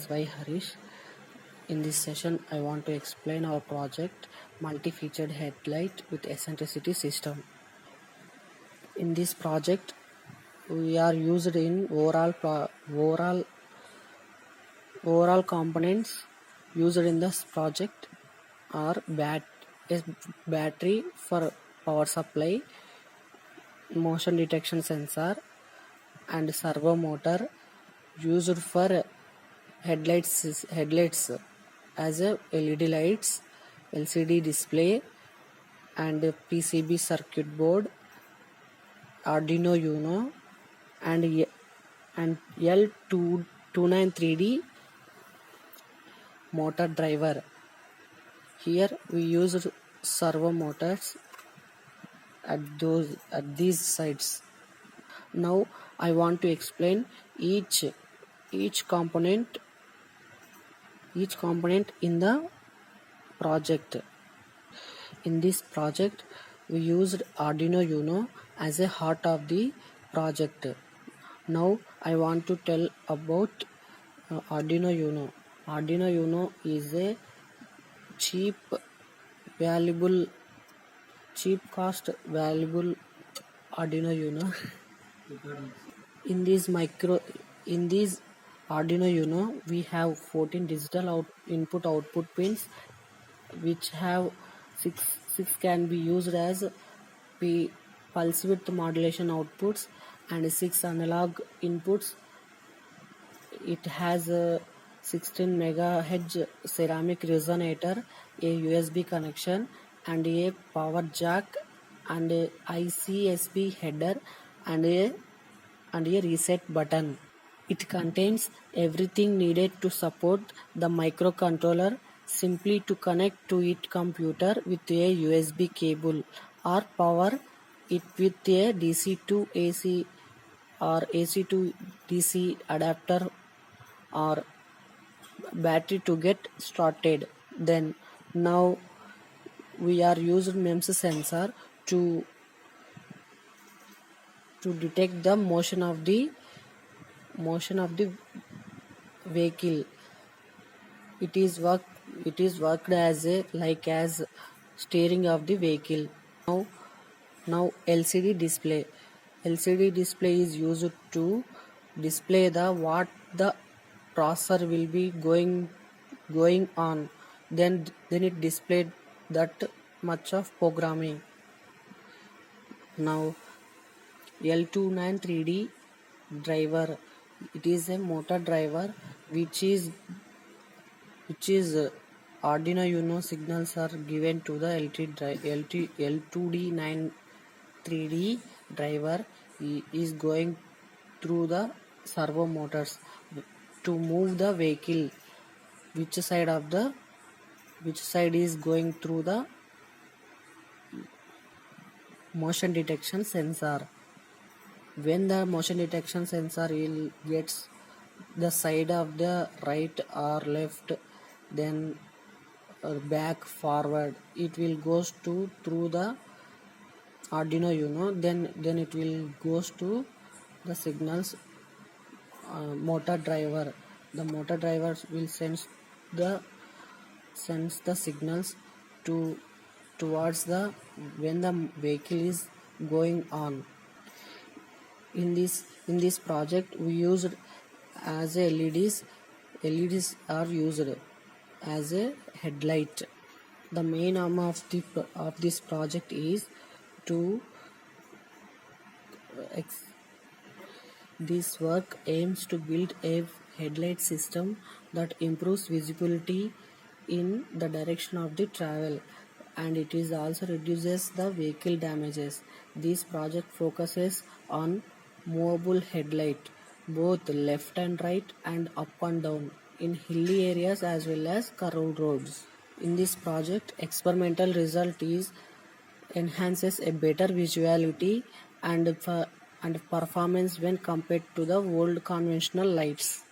is Y Harish. In this session, I want to explain our project multi-featured headlight with eccentricity system. In this project, we are used in overall components used in this project are a battery for power supply, motion detection sensor, and servo motor used for headlights as a LED lights, LCD display, and a PCB circuit board, Arduino Uno, and L293D motor driver. Here we used servo motors at these sites. Now I want to explain each component in the project. In this project, we used Arduino Uno as a heart of the project. Now I want to tell about Arduino Uno. Arduino Uno is a cheap cost valuable Arduino Uno. In this Arduino Uno, we have 14 digital input output pins, which have six can be used as pulse width modulation outputs and 6 analog inputs. It has a 16 megahertz ceramic resonator, a USB connection, and a power jack, and a ICSP header, and a reset button. It contains everything needed to support the microcontroller. Simply to connect to its computer with a USB cable or power it with a DC to AC or AC to DC adapter or battery to get started. Then now we are using MEMS sensor to detect the motion of the vehicle. It is worked as steering of the vehicle. Now LCD display. LCD display is used to display what the processor will be going on. Then it displayed that much of programming. Now L293D driver. It is a motor driver which is Arduino Uno signals are given to the L2D93D driver is going through the servo motors to move the vehicle which side is going through the motion detection sensor. When the motion detection sensor gets the side of the right or left, then back forward, it will goes through the Arduino Uno. Then it will goes to the signals motor driver. The motor driver will sense the signals towards when the vehicle is going on. In this project, we used as LEDs. LEDs are used as a headlight. The main aim of this project is to this work aims to build a headlight system that improves visibility in the direction of the travel, and it is also reduces the vehicle damages. This project focuses on movable headlight, both left and right and up and down, in hilly areas as well as curved roads. In this project, experimental result is enhances a better visuality and performance when compared to the old conventional lights.